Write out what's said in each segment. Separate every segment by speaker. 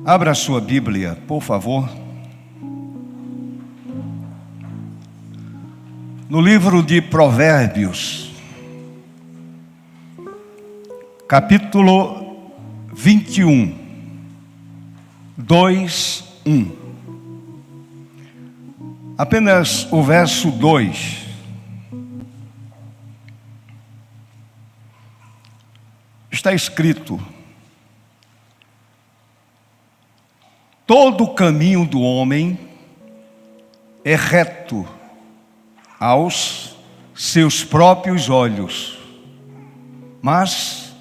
Speaker 1: Abra a sua Bíblia, por favor. No livro de Provérbios, capítulo 21, 2:1. Apenas o verso 2. Está escrito: todo o caminho do homem é reto aos seus próprios olhos, mas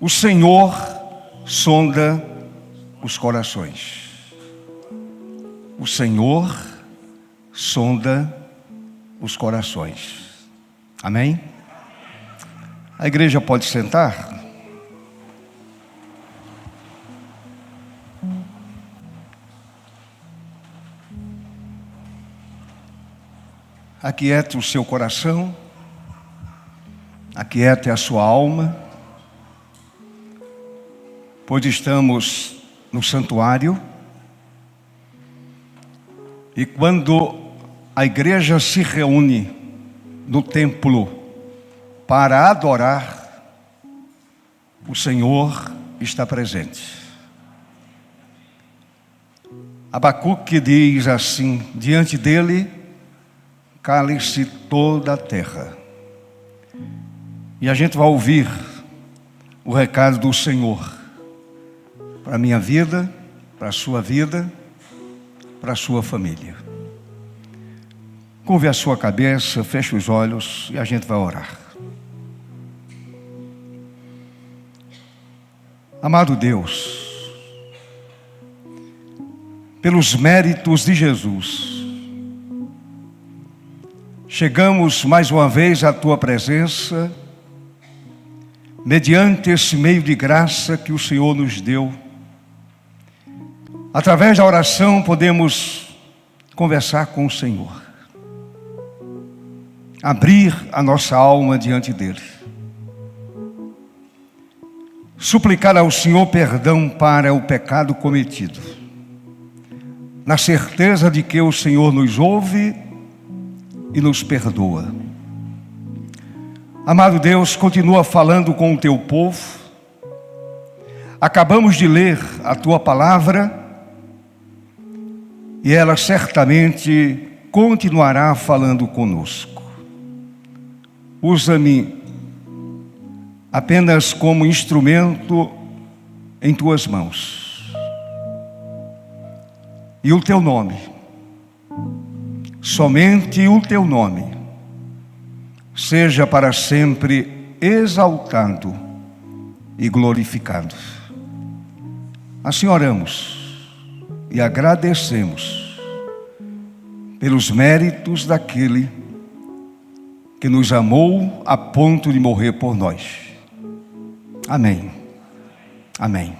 Speaker 1: o Senhor sonda os corações. O Senhor sonda os corações. Amém? A igreja pode sentar? Aquiete o seu coração, aquiete a sua alma, pois estamos no santuário e quando a igreja se reúne no templo para adorar, o Senhor está presente. Abacuque diz assim: diante dele cale-se toda a terra. E a gente vai ouvir o recado do Senhor para a minha vida, para a sua vida, para a sua família. Curve a sua cabeça, feche os olhos e a gente vai orar. Amado Deus, pelos méritos de Jesus, chegamos mais uma vez à Tua presença, mediante esse meio de graça que o Senhor nos deu. Através da oração podemos conversar com o Senhor, abrir a nossa alma diante dEle, suplicar ao Senhor perdão para o pecado cometido, na certeza de que o Senhor nos ouve e nos perdoa. Amado Deus, continua falando com o teu povo. Acabamos de ler a tua palavra e ela certamente continuará falando conosco. Usa-me apenas como instrumento em tuas mãos. E o teu nome, somente o teu nome, seja para sempre exaltado e glorificado. Assim oramos e agradecemos pelos méritos daquele que nos amou a ponto de morrer por nós. Amém. Amém.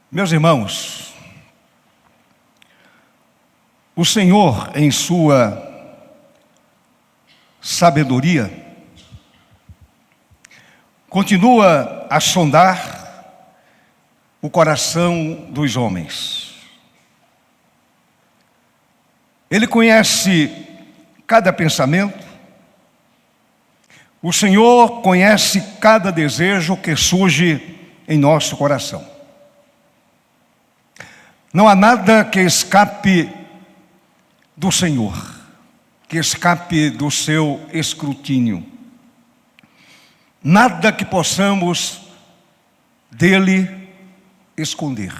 Speaker 1: Meus irmãos, o Senhor, em sua sabedoria, continua a sondar o coração dos homens. Ele conhece cada pensamento. O Senhor conhece cada desejo que surge em nosso coração. Não há nada que escape do Senhor, que escape do seu escrutínio. Nada que possamos dele esconder.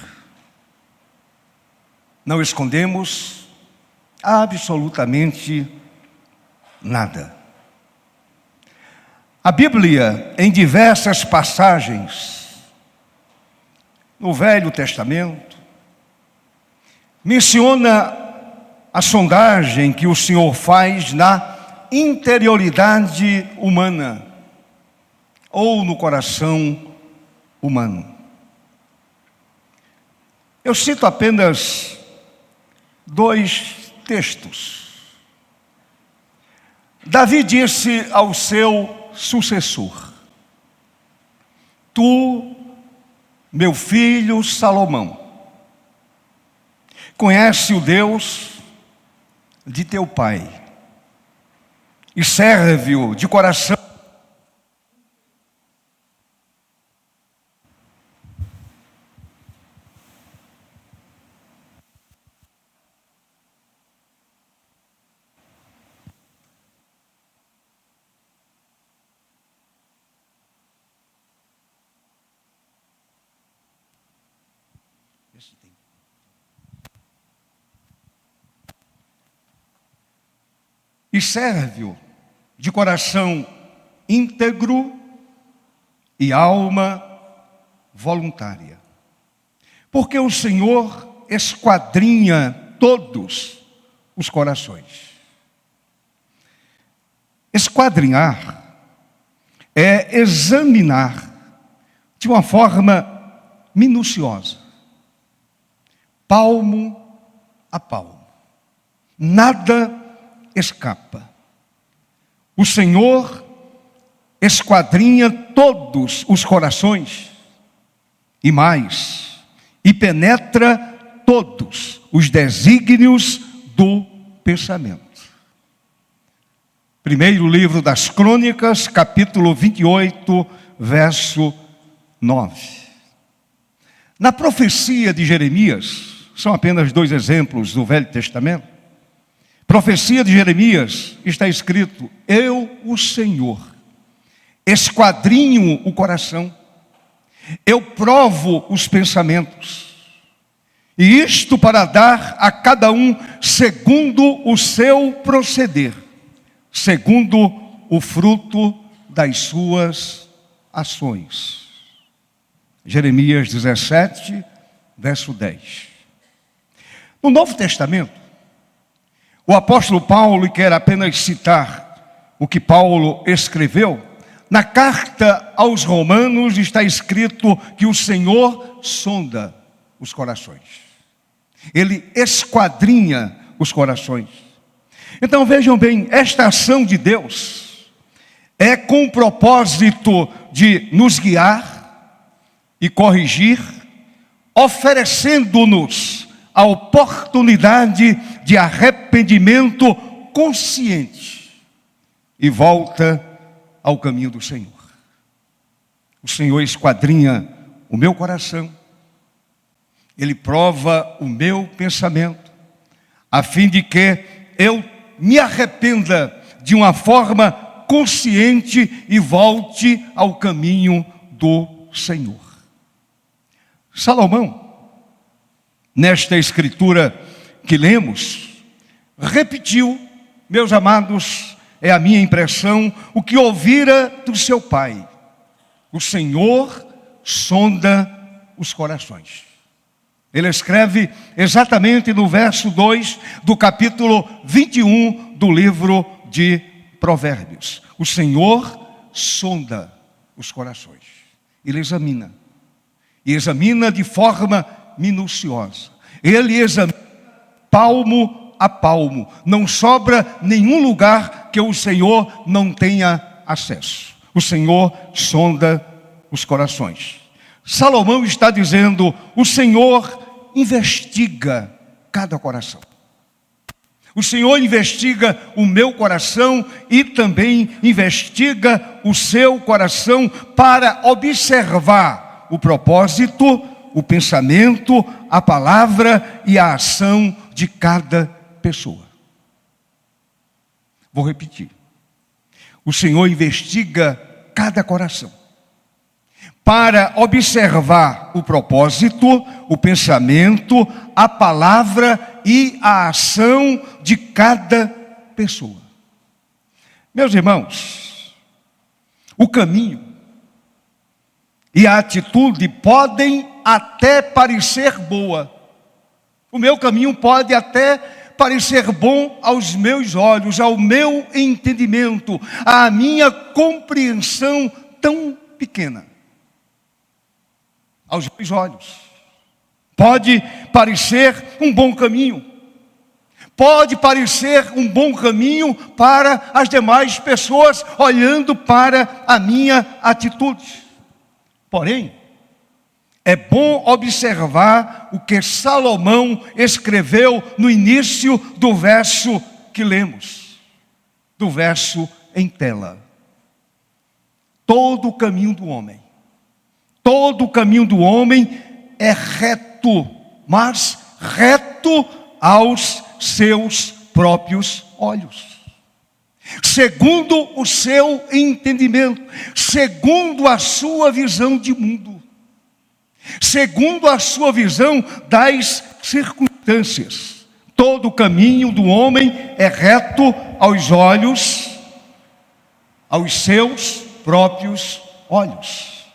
Speaker 1: Não escondemos absolutamente nada. A Bíblia, em diversas passagens, no Velho Testamento, menciona a sondagem que o Senhor faz na interioridade humana ou no coração humano. Eu cito apenas dois textos Davi disse ao seu sucessor: Tu, meu filho Salomão, conhece o Deus de teu pai e serve-o de coração. E serve-o de coração íntegro e alma voluntária. Porque o Senhor esquadrinha todos os corações. Esquadrinhar é examinar de uma forma minuciosa, palmo a palmo. Nada escapa. O Senhor esquadrinha todos os corações e mais, e penetra todos os desígnios do pensamento. Primeiro livro das Crônicas, capítulo 28, verso 9. Na profecia de Jeremias, são apenas 2 exemplos do Velho Testamento. Profecia de Jeremias, está escrito: Eu, o Senhor, esquadrinho o coração, eu provo os pensamentos, e isto para dar a cada um segundo o seu proceder, segundo o fruto das suas ações. Jeremias 17, verso 10. No Novo Testamento, o apóstolo Paulo, e quero apenas citar o que Paulo escreveu, na carta aos Romanos está escrito que o Senhor sonda os corações. Ele esquadrinha os corações. Então vejam bem, esta ação de Deus é com o propósito de nos guiar e corrigir, oferecendo-nos a oportunidade de arrependimento consciente e volta ao caminho do Senhor. O Senhor esquadrinha o meu coração, Ele prova o meu pensamento, a fim de que eu me arrependa de uma forma consciente e volte ao caminho do Senhor. Salomão, nesta escritura que lemos, repetiu, meus amados, é a minha impressão, o que ouvira do seu pai: o Senhor sonda os corações. Ele escreve exatamente no verso 2 do capítulo 21 do livro de Provérbios: o Senhor sonda os corações. Ele examina, e examina de forma minuciosa. Ele examina palmo a palmo. Não sobra nenhum lugar que o Senhor não tenha acesso. O Senhor sonda os corações. Salomão está dizendo: o Senhor investiga cada coração. O Senhor investiga o meu coração e também investiga o seu coração para observar o propósito, o pensamento, a palavra e a ação de cada pessoa. Vou repetir. O Senhor investiga cada coração para observar o propósito, o pensamento, a palavra e a ação de cada pessoa. Meus irmãos, o caminho e a atitude podem até parecer boa. O meu caminho pode até parecer bom aos meus olhos, ao meu entendimento, à minha compreensão tão pequena. Aos meus olhos. Pode parecer um bom caminho. Pode parecer um bom caminho para as demais pessoas, olhando para a minha atitude. Porém, é bom observar o que Salomão escreveu no início do verso que lemos, do verso em tela. Todo o caminho do homem é reto, mas reto aos seus próprios olhos, segundo o seu entendimento, segundo a sua visão de mundo, segundo a sua visão das circunstâncias. Todo o caminho do homem é reto aos olhos, aos seus próprios olhos.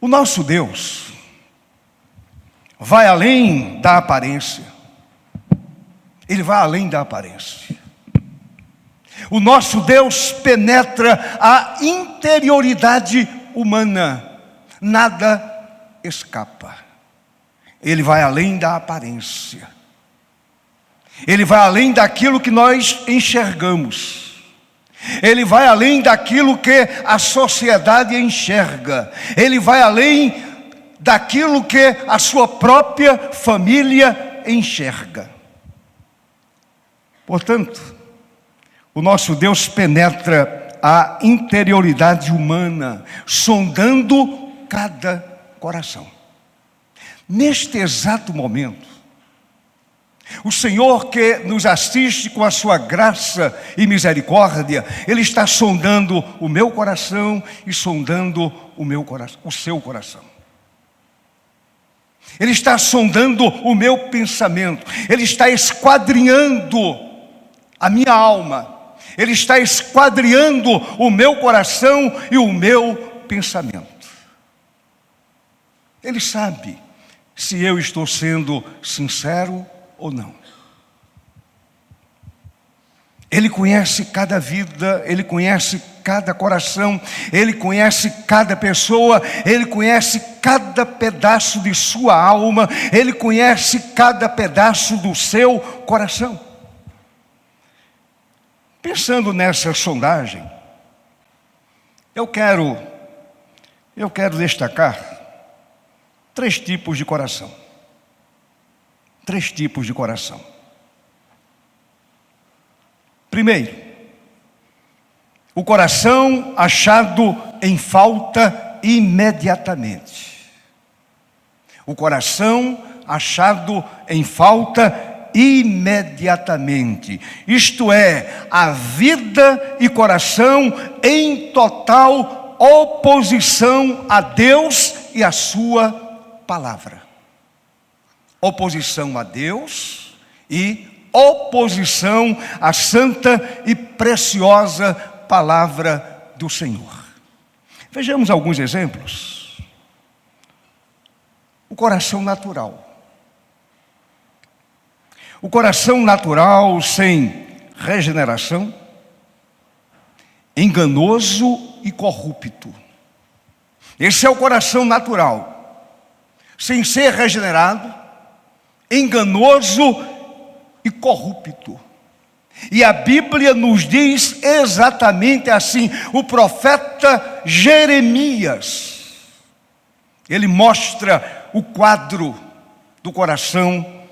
Speaker 1: O nosso Deus vai além da aparência. Ele vai além da aparência. O nosso Deus penetra a interioridade humana. Nada escapa. Ele vai além da aparência. Ele vai além daquilo que nós enxergamos. Ele vai além daquilo que a sociedade enxerga. Ele vai além daquilo que a sua própria família enxerga. Portanto, o nosso Deus penetra a interioridade humana, sondando cada coração. Neste exato momento, o Senhor que nos assiste com a sua graça e misericórdia, Ele está sondando o meu coração e sondando o seu coração. Ele está sondando o meu pensamento, Ele está esquadrinhando a minha alma, Ele está esquadrinhando o meu coração e o meu pensamento. Ele sabe se eu estou sendo sincero ou não. Ele conhece cada vida, Ele conhece cada coração, Ele conhece cada pessoa, Ele conhece cada pedaço de sua alma, Ele conhece cada pedaço do seu coração. Pensando nessa sondagem, eu quero destacar 3 tipos de coração. 3 tipos de coração. Primeiro, o coração achado em falta imediatamente. O coração achado em falta imediatamente. Isto é, a vida e coração em total oposição a Deus e a sua palavra. Oposição a Deus e oposição à santa e preciosa palavra do Senhor. Vejamos alguns exemplos. O coração natural. O coração natural sem regeneração, enganoso e corrupto. Esse é o coração natural, sem ser regenerado, enganoso e corrupto. E a Bíblia nos diz exatamente assim. O profeta Jeremias, ele mostra o quadro do coração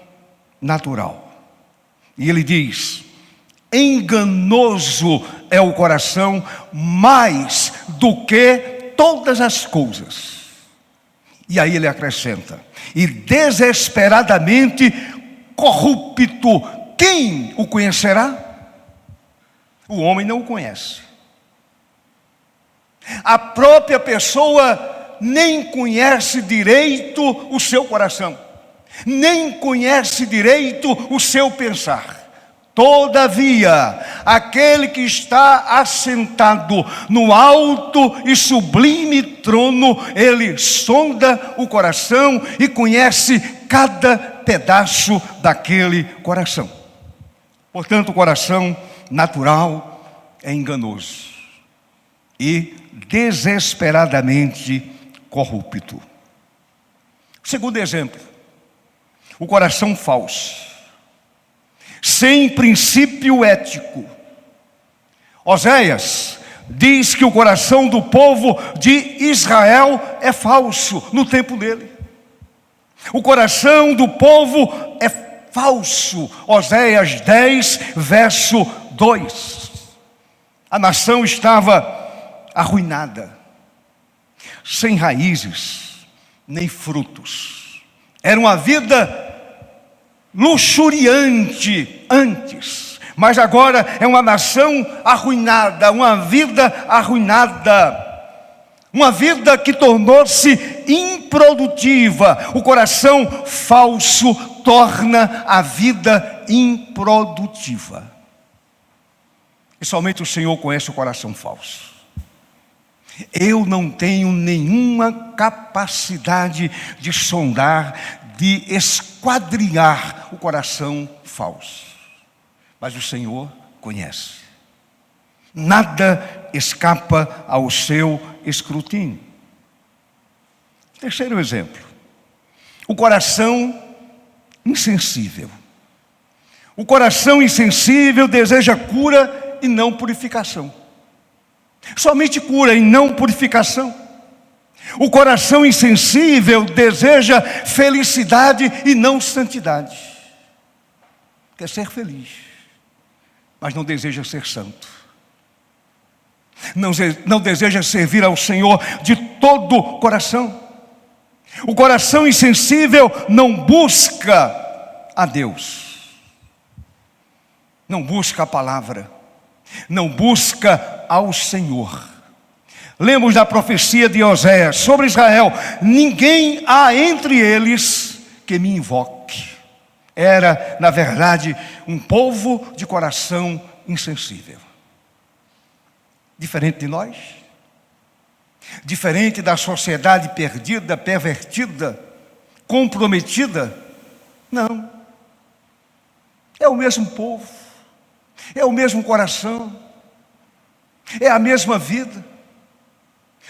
Speaker 1: natural. E ele diz: enganoso é o coração mais do que todas as coisas. E aí ele acrescenta: e desesperadamente corrupto, quem o conhecerá? O homem não o conhece. A própria pessoa nem conhece direito o seu coração, nem conhece direito o seu pensar. Todavia, aquele que está assentado no alto e sublime trono, ele sonda o coração e conhece cada pedaço daquele coração. Portanto, o coração natural é enganoso e desesperadamente corrupto. Segundo exemplo, o coração falso, sem princípio ético. Oséias diz que o coração do povo de Israel é falso no tempo dele. O coração do povo é falso. Oséias 10, verso 2. A nação estava arruinada, sem raízes, nem frutos. Era uma vida luxuriante antes, mas agora é uma nação arruinada, uma vida arruinada, uma vida que tornou-se improdutiva. O coração falso torna a vida improdutiva. E somente o Senhor conhece o coração falso. Eu não tenho nenhuma capacidade de sondar, de esquadrinhar o coração falso. Mas o Senhor conhece. Nada escapa ao seu escrutínio. Terceiro exemplo. O coração insensível. O coração insensível deseja cura e não purificação. Somente cura e não purificação. O coração insensível deseja felicidade e não santidade. Quer ser feliz, mas não deseja ser santo. Não deseja servir ao Senhor de todo o coração. O coração insensível não busca a Deus, não busca a palavra, não busca ao Senhor. Lemos da profecia de Oséias sobre Israel: ninguém há entre eles que me invoque. Era, na verdade, um povo de coração insensível. Diferente de nós, diferente da sociedade perdida, pervertida, comprometida. Não, é o mesmo povo, é o mesmo coração, é a mesma vida.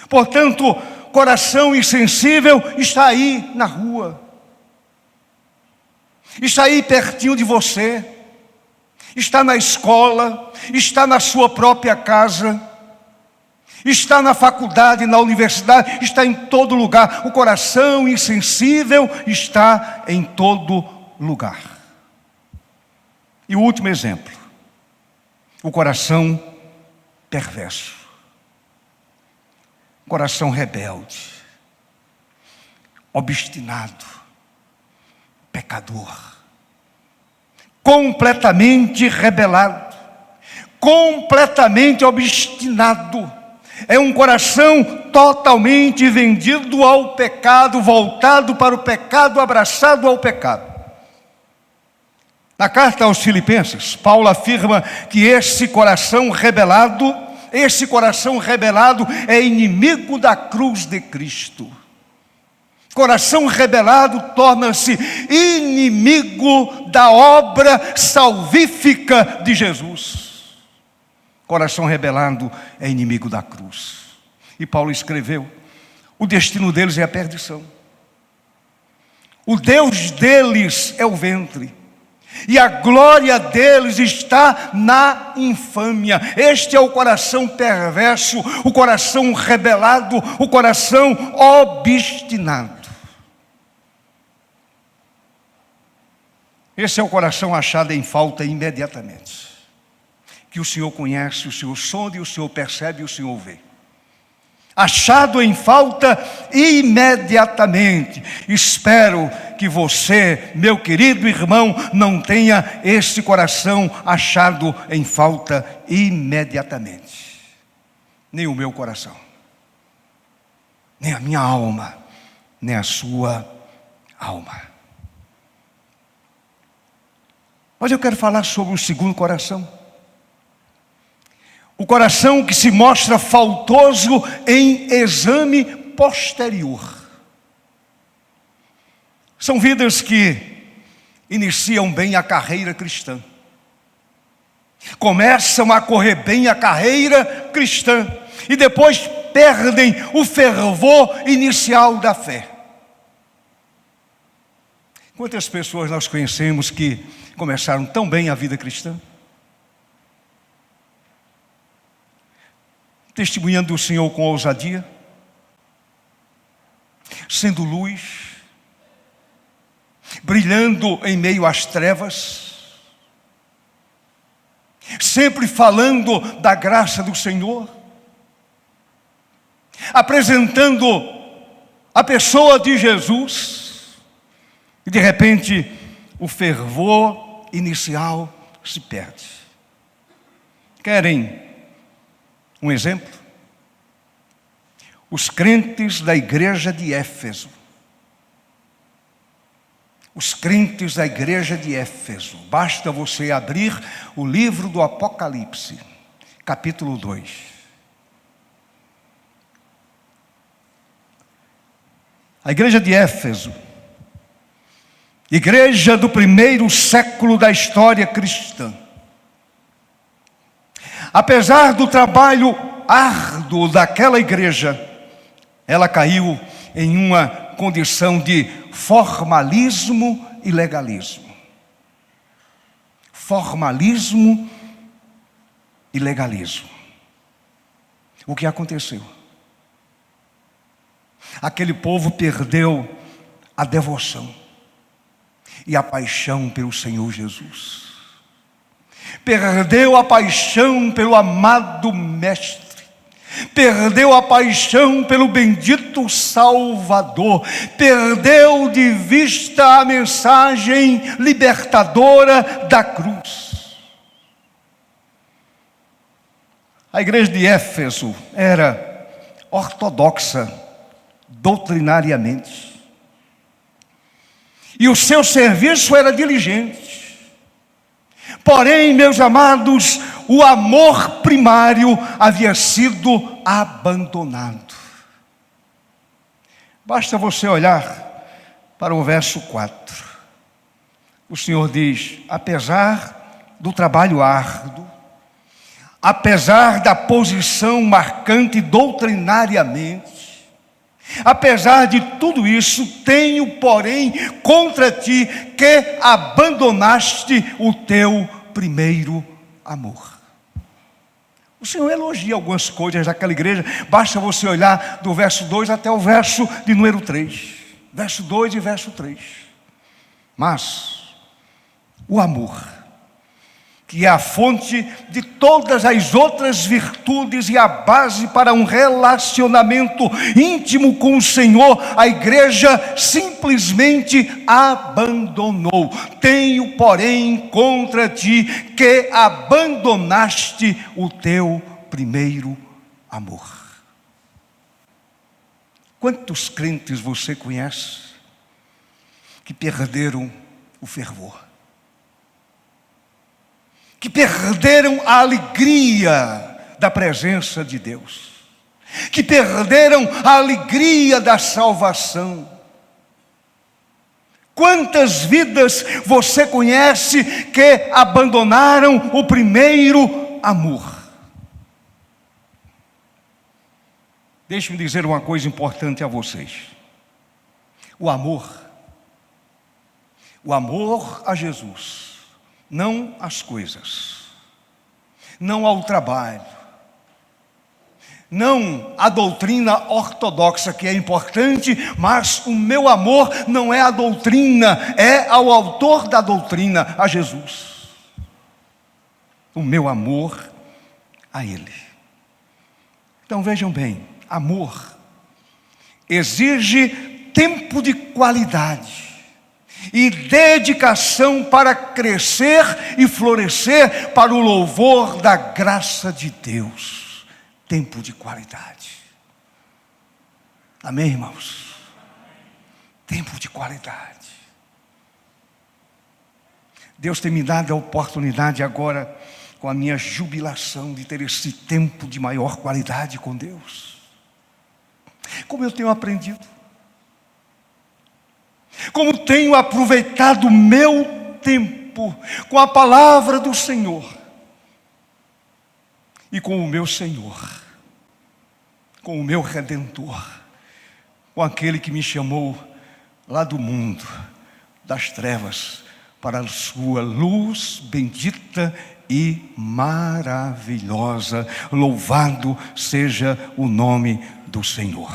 Speaker 1: Portanto, coração insensível está aí na rua, está aí pertinho de você, está na escola, está na sua própria casa, está na faculdade, na universidade, está em todo lugar. O coração insensível está em todo lugar. E o último exemplo, o coração perverso, coração rebelde, obstinado, pecador, completamente rebelado, completamente obstinado. É um coração totalmente vendido ao pecado, voltado para o pecado, abraçado ao pecado. Na carta aos Filipenses, Paulo afirma que esse coração rebelado é inimigo da cruz de Cristo. Coração rebelado torna-se inimigo da obra salvífica de Jesus. Coração rebelado é inimigo da cruz. E Paulo escreveu: o destino deles é a perdição. O Deus deles é o ventre. E a glória deles está na infâmia. Este é o coração perverso, o coração rebelado, o coração obstinado. Esse é o coração achado em falta imediatamente. Que o Senhor conhece, o Senhor sonda, o Senhor percebe, o Senhor vê. Achado em falta imediatamente. Espero que você, meu querido irmão, não tenha esse coração achado em falta imediatamente. Nem o meu coração, nem a minha alma, nem a sua alma. Mas eu quero falar sobre o segundo coração. O coração que se mostra faltoso em exame posterior. São vidas que iniciam bem a carreira cristã. Começam a correr bem a carreira cristã. E depois perdem o fervor inicial da fé. Quantas pessoas nós conhecemos que começaram tão bem a vida cristã? Testemunhando o Senhor com ousadia, sendo luz, brilhando em meio às trevas, sempre falando da graça do Senhor, apresentando a pessoa de Jesus, e de repente o fervor inicial se perde. Querem um exemplo? Os crentes da igreja de Éfeso. Os crentes da igreja de Éfeso. Basta você abrir o livro do Apocalipse, capítulo 2. A igreja de Éfeso, igreja do primeiro século da história cristã. Apesar do trabalho árduo daquela igreja, ela caiu em uma condição de formalismo e legalismo. Formalismo e legalismo. O que aconteceu? Aquele povo perdeu a devoção e a paixão pelo Senhor Jesus. Perdeu a paixão pelo amado Mestre. Perdeu a paixão pelo bendito Salvador. Perdeu de vista a mensagem libertadora da cruz. A igreja de Éfeso era ortodoxa doutrinariamente. E o seu serviço era diligente. Porém, meus amados, o amor primário havia sido abandonado. Basta você olhar para o verso 4. O Senhor diz: apesar do trabalho árduo, apesar da posição marcante doutrinariamente, apesar de tudo isso, tenho, porém, contra ti que abandonaste o teu primeiro amor. O Senhor elogia algumas coisas daquela igreja. Basta você olhar do verso 2 até o verso de número 3. Verso 2 e verso 3. Mas o amor, que é a fonte de todas as outras virtudes e a base para um relacionamento íntimo com o Senhor, a igreja simplesmente abandonou. Tenho, porém, contra ti que abandonaste o teu primeiro amor. Quantos crentes você conhece que perderam o fervor? Que perderam a alegria da presença de Deus, que perderam a alegria da salvação. Quantas vidas você conhece que abandonaram o primeiro amor? Deixe-me dizer uma coisa importante a vocês. O amor a Jesus, não às coisas, não ao trabalho, não à doutrina ortodoxa, que é importante, mas o meu amor não é a doutrina, é ao autor da doutrina, a Jesus. O meu amor a Ele. Então vejam bem, amor exige tempo de qualidade e dedicação para crescer e florescer para o louvor da graça de Deus. Tempo de qualidade. Amém, irmãos? Tempo de qualidade. Deus tem me dado a oportunidade agora, com a minha jubilação, de ter esse tempo de maior qualidade com Deus. Como eu tenho aprendido, como tenho aproveitado o meu tempo com a palavra do Senhor e com o meu Senhor, com o meu Redentor, com aquele que me chamou lá do mundo das trevas para a sua luz bendita e maravilhosa. Louvado seja o nome do Senhor.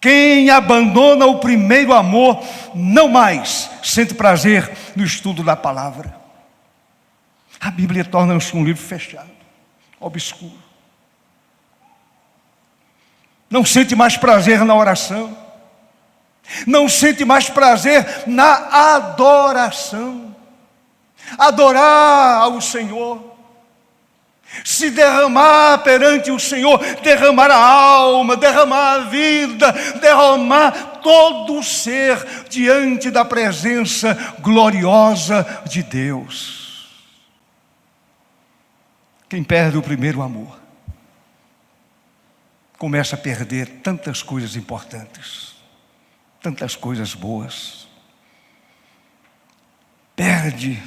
Speaker 1: Quem abandona o primeiro amor não mais sente prazer no estudo da palavra. A Bíblia torna-se um livro fechado, obscuro. Não sente mais prazer na oração. Não sente mais prazer na adoração. Adorar ao Senhor, se derramar perante o Senhor, derramar a alma, derramar a vida, derramar todo o ser diante da presença gloriosa de Deus. Quem perde o primeiro amor começa a perder tantas coisas importantes, tantas coisas boas. Perde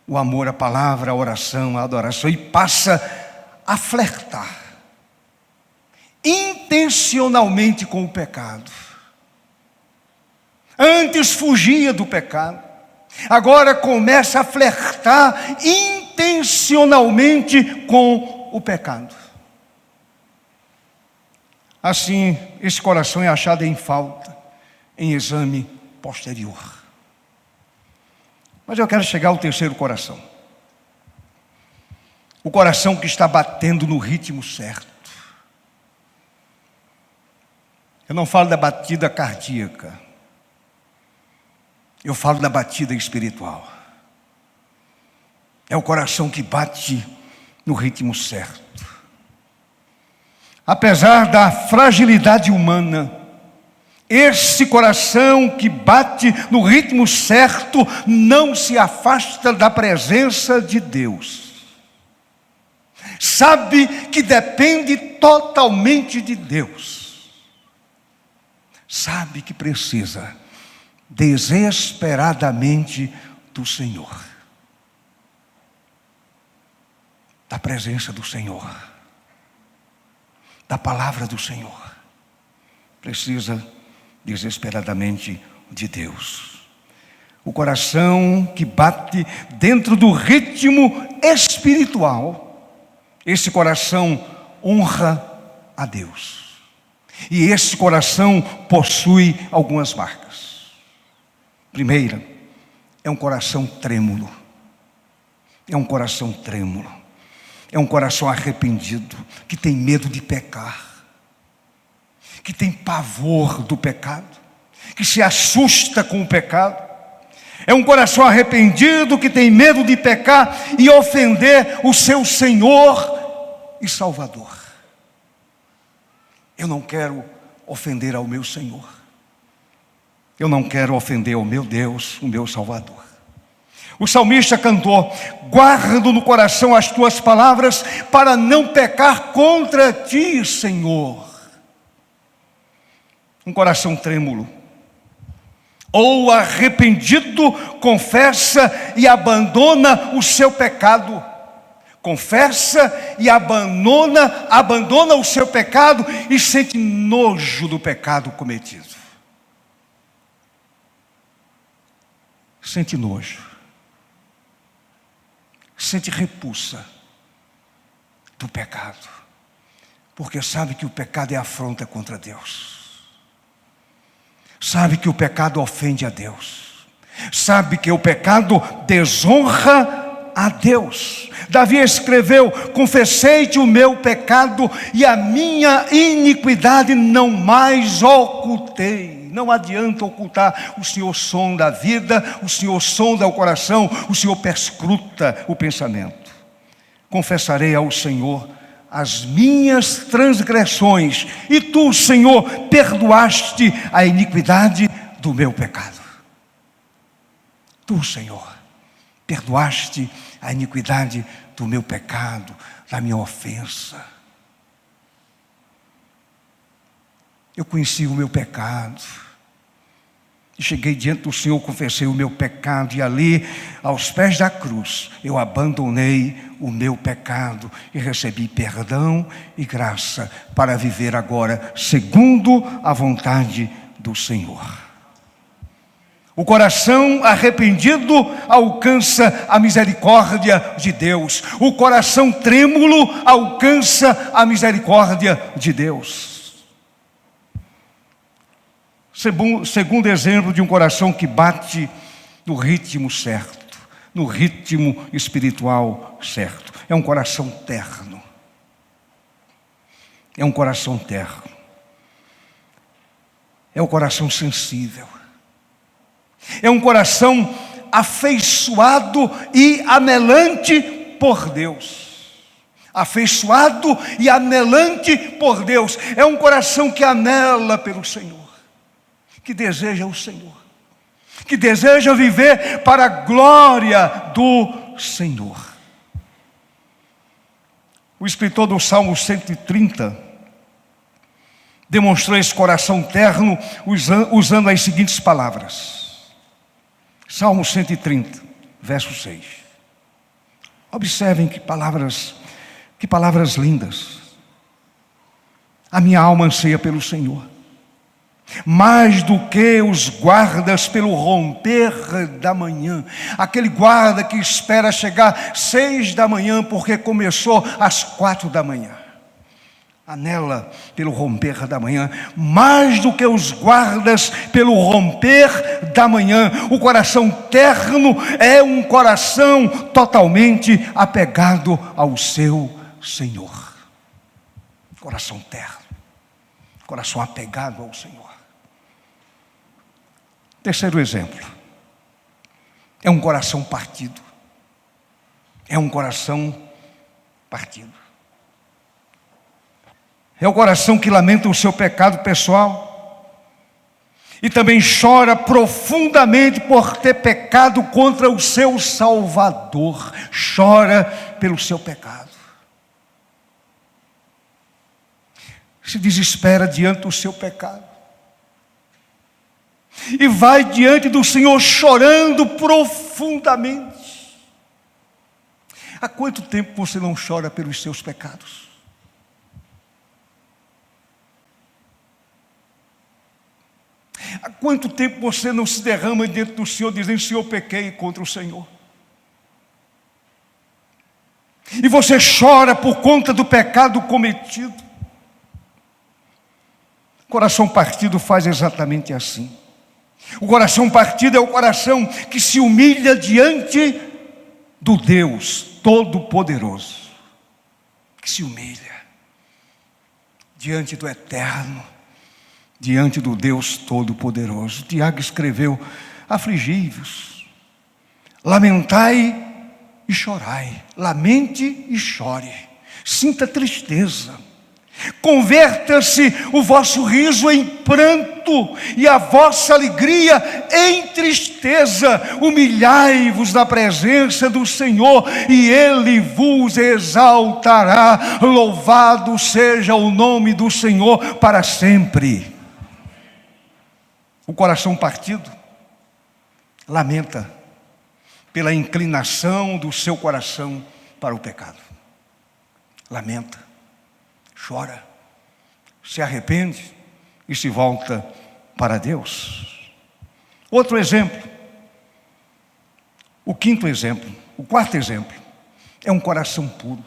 Speaker 1: o amor à palavra, à oração, à adoração, e passa a flertar intencionalmente com o pecado. Antes fugia do pecado, agora começa a flertar intencionalmente com o pecado. Assim, esse coração é achado em falta, em exame posterior. Mas eu quero chegar ao terceiro coração. O coração que está batendo no ritmo certo. Eu não falo da batida cardíaca. Eu falo da batida espiritual. É o coração que bate no ritmo certo. Apesar da fragilidade humana, esse coração que bate no ritmo certo não se afasta da presença de Deus. Sabe que depende totalmente de Deus. Sabe que precisa desesperadamente do Senhor. Da presença do Senhor. Da palavra do Senhor. Precisa desesperadamente de Deus. O coração que bate dentro do ritmo espiritual, esse coração honra a Deus. E esse coração possui algumas marcas. Primeira, é um coração trêmulo. É um coração trêmulo. É um coração arrependido, que tem medo de pecar, que tem pavor do pecado, que se assusta com o pecado. É um coração arrependido que tem medo de pecar e ofender o seu Senhor e Salvador. Eu não quero ofender ao meu Senhor. Eu não quero ofender ao meu Deus, o meu Salvador. O salmista cantou: guardo no coração as tuas palavras para não pecar contra ti, Senhor. Um coração trêmulo ou arrependido confessa e abandona o seu pecado. Confessa e abandona o seu pecado e sente nojo do pecado cometido. Sente nojo. Sente repulsa do pecado. Porque sabe que o pecado é afronta contra Deus. Sabe que o pecado ofende a Deus. Sabe que o pecado desonra a Deus. Davi escreveu: confessei-te o meu pecado e a minha iniquidade não mais ocultei. Não adianta ocultar. O Senhor sonda a vida, o Senhor sonda o coração, o Senhor perscruta o pensamento. Confessarei ao Senhor as minhas transgressões, e tu, Senhor, perdoaste a iniquidade do meu pecado. Tu, Senhor, perdoaste a iniquidade do meu pecado, da minha ofensa. Eu conheci o meu pecado. E cheguei diante do Senhor, confessei o meu pecado, e ali, aos pés da cruz, eu abandonei o meu pecado e recebi perdão e graça para viver agora segundo a vontade do Senhor. O coração arrependido alcança a misericórdia de Deus. O coração trêmulo alcança a misericórdia de Deus. Segundo exemplo de um coração que bate no ritmo certo, no ritmo espiritual certo. É um coração terno. É um coração terno. É um coração sensível. É um coração afeiçoado e anelante por Deus. Afeiçoado e anelante por Deus. É um coração que anela pelo Senhor, que deseja o Senhor, que deseja viver para a glória do Senhor. O escritor do Salmo 130 demonstrou esse coração terno usando as seguintes palavras. Salmo 130, verso 6. Observem que palavras lindas. A minha alma anseia pelo Senhor, mais do que os guardas pelo romper da manhã. Aquele guarda que espera chegar 6 da manhã, porque começou às 4 da manhã. Anela pelo romper da manhã, mais do que os guardas pelo romper da manhã. O coração terno é um coração totalmente apegado ao seu Senhor. Coração terno, coração apegado ao Senhor. Terceiro exemplo, é um coração partido. É um coração partido. É o coração que lamenta o seu pecado pessoal e também chora profundamente por ter pecado contra o seu Salvador. Chora pelo seu pecado. Se desespera diante do seu pecado e vai diante do Senhor chorando profundamente. Há quanto tempo você não chora pelos seus pecados? Há quanto tempo você não se derrama diante do Senhor dizendo: Senhor, pequei contra o Senhor? E você chora por conta do pecado cometido. O coração partido faz exatamente assim. O coração partido é o coração que se humilha diante do Deus Todo-Poderoso. Que se humilha diante do Eterno, diante do Deus Todo-Poderoso. Tiago escreveu: afligi-vos, lamentai e chorai. Lamente e chore, sinta tristeza. Converta-se o vosso riso em pranto e a vossa alegria em tristeza. Humilhai-vos na presença do Senhor e Ele vos exaltará. Louvado seja o nome do Senhor para sempre. O coração partido lamenta pela inclinação do seu coração para o pecado. Lamenta, chora, se arrepende e se volta para Deus. Outro exemplo, o quarto exemplo, é um coração puro.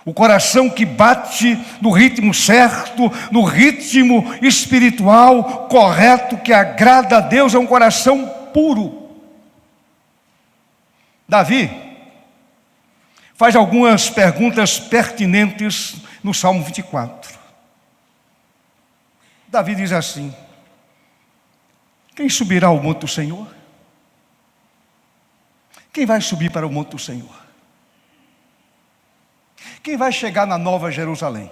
Speaker 1: O coração que bate no ritmo certo, no ritmo espiritual correto, que agrada a Deus, é um coração puro. Davi faz algumas perguntas pertinentes no Salmo 24. Davi diz assim: quem subirá ao monte do Senhor? Quem vai subir para o monte do Senhor? Quem vai chegar na Nova Jerusalém?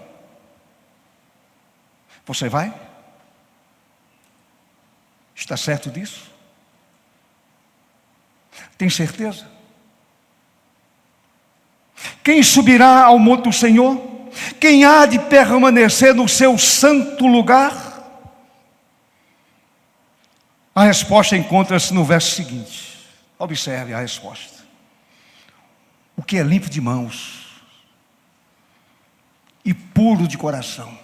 Speaker 1: Você vai? Está certo disso? Tem certeza? Quem subirá ao monte do Senhor? Quem há de permanecer no seu santo lugar? A resposta encontra-se no verso seguinte. Observe a resposta. O que é limpo de mãos e puro de coração,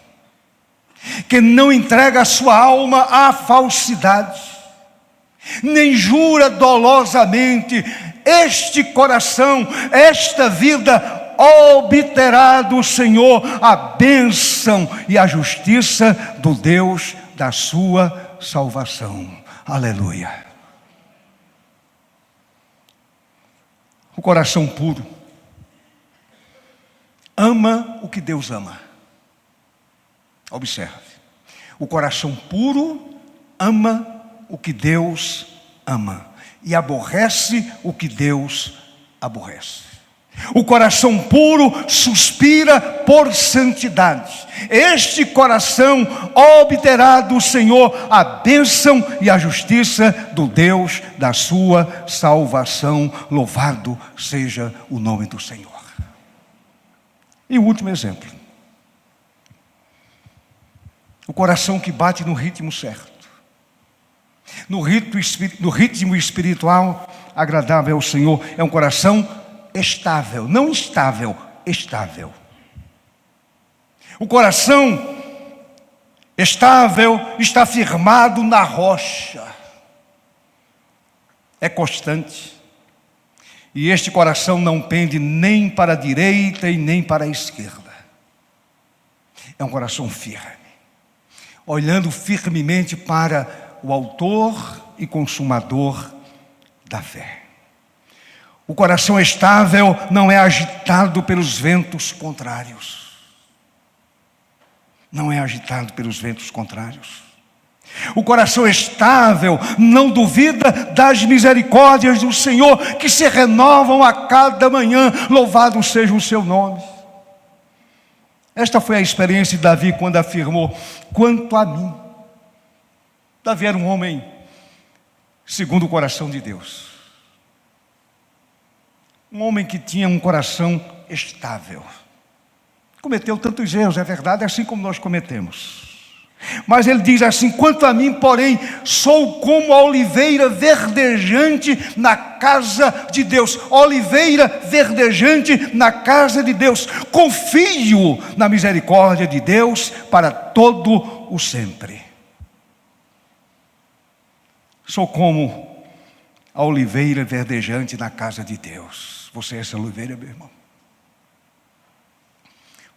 Speaker 1: que não entrega a sua alma à falsidade, nem jura dolosamente. Este coração, esta vida, obterá do Senhor a bênção e a justiça do Deus da sua salvação. Aleluia. O coração puro ama o que Deus ama. Observe. O coração puro ama o que Deus ama e aborrece o que Deus aborrece. O coração puro suspira por santidade. Este coração obterá do Senhor a bênção e a justiça do Deus da sua salvação. Louvado seja o nome do Senhor. E o último exemplo. O coração que bate no ritmo certo. No ritmo espiritual agradável ao Senhor. É um coração estável, não instável, estável. O coração estável está firmado na rocha. É constante. E este coração não pende nem para a direita e nem para a esquerda. É um coração firme, olhando firmemente para o autor e consumador da fé. O coração estável não é agitado pelos ventos contrários. Não é agitado pelos ventos contrários. O coração estável não duvida das misericórdias do Senhor, que se renovam a cada manhã. Louvado seja o seu nome. Esta foi a experiência de Davi quando afirmou: quanto a mim. Davi era um homem segundo o coração de Deus. Um homem que tinha um coração estável. Cometeu tantos erros, é verdade, assim como nós cometemos. Mas ele diz assim: quanto a mim, porém, sou como a oliveira verdejante na casa de Deus. Oliveira verdejante na casa de Deus. Confio na misericórdia de Deus para todo o sempre. Sou como a oliveira verdejante na casa de Deus. Você é essa oliveira, meu irmão?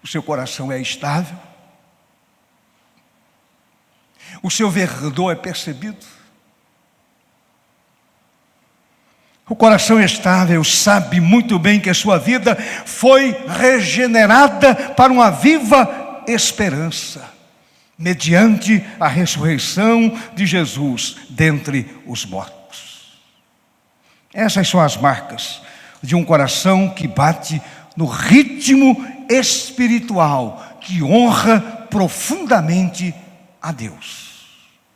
Speaker 1: O seu coração é estável? O seu verdor é percebido? O coração estável sabe muito bem que a sua vida foi regenerada para uma viva esperança, mediante a ressurreição de Jesus dentre os mortos. Essas são as marcas de um coração que bate no ritmo espiritual, que honra profundamente a Deus,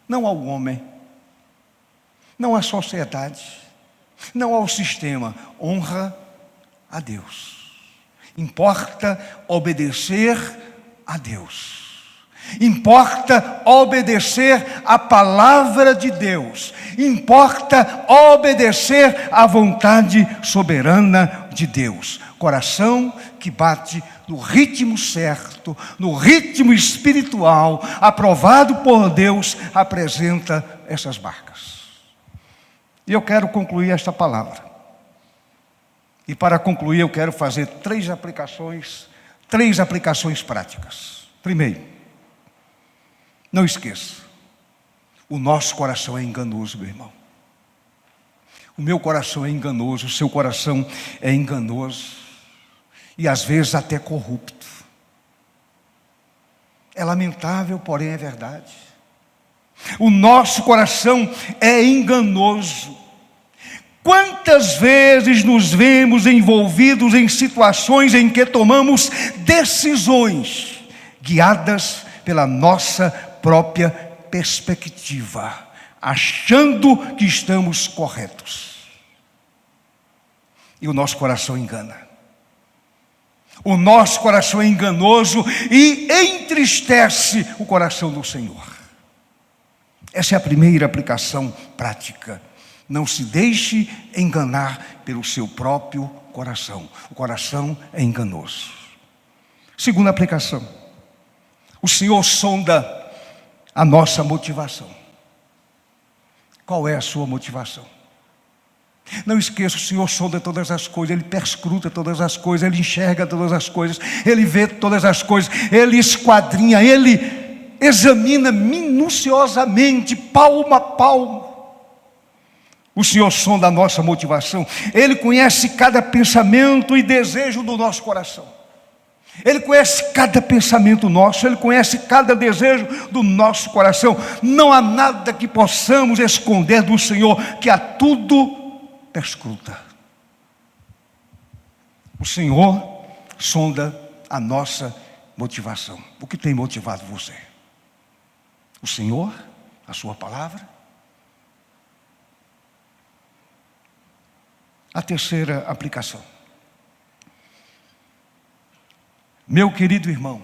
Speaker 1: não ao homem, não à sociedade, não ao sistema. Honra a Deus. Importa obedecer a Deus. Importa obedecer a palavra de Deus. Importa obedecer à vontade soberana de Deus. Coração que bate no ritmo certo, no ritmo espiritual, aprovado por Deus, apresenta essas marcas. E eu quero concluir esta palavra. E para concluir, eu quero fazer três aplicações práticas. Primeiro, não esqueça, o nosso coração é enganoso, meu irmão. O meu coração é enganoso, o seu coração é enganoso. E às vezes até corrupto. É lamentável, porém é verdade. O nosso coração é enganoso. Quantas vezes nos vemos envolvidos em situações em que tomamos decisões guiadas pela nossa própria perspectiva, achando que estamos corretos. E o nosso coração engana. O nosso coração é enganoso e entristece o coração do Senhor. Essa é a primeira aplicação prática. Não se deixe enganar pelo seu próprio coração. O coração é enganoso. Segunda aplicação. O Senhor sonda a nossa motivação. Qual é a sua motivação? Não esqueça, o Senhor sonda todas as coisas, Ele perscruta todas as coisas, Ele enxerga todas as coisas, Ele vê todas as coisas, Ele esquadrinha, Ele examina minuciosamente, palmo a palmo. O Senhor sonda a nossa motivação, Ele conhece cada pensamento e desejo do nosso coração. Ele conhece cada pensamento nosso, Ele conhece cada desejo do nosso coração. Não há nada que possamos esconder do Senhor, que a tudo perscruta. O Senhor sonda a nossa motivação. O que tem motivado você? O Senhor? A sua palavra? A terceira aplicação. Meu querido irmão,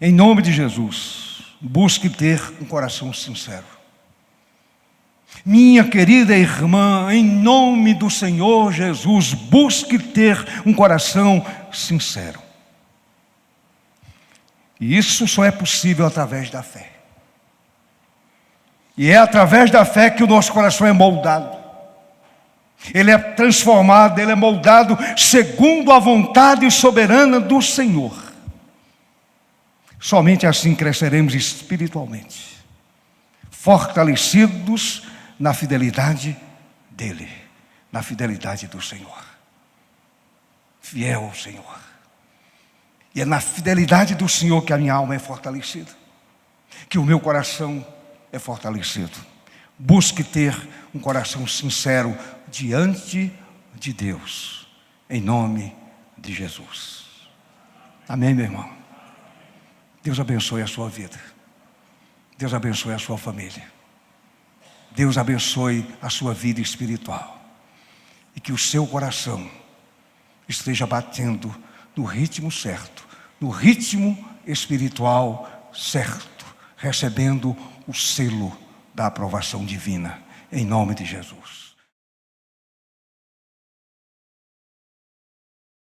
Speaker 1: em nome de Jesus, busque ter um coração sincero. Minha querida irmã, em nome do Senhor Jesus, busque ter um coração sincero. E isso só é possível através da fé. E é através da fé que o nosso coração é moldado. Ele é transformado, ele é moldado segundo a vontade soberana do Senhor. Somente assim cresceremos espiritualmente, fortalecidos na fidelidade dEle, na fidelidade do Senhor. Fiel ao Senhor. E é na fidelidade do Senhor que a minha alma é fortalecida, que o meu coração é fortalecido. Busque ter um coração sincero diante de Deus, em nome de Jesus. Amém, meu irmão? Deus abençoe a sua vida. Deus abençoe a sua família. Deus abençoe a sua vida espiritual. E que o seu coração esteja batendo no ritmo certo, no ritmo espiritual certo, recebendo o selo da aprovação divina, em nome de Jesus.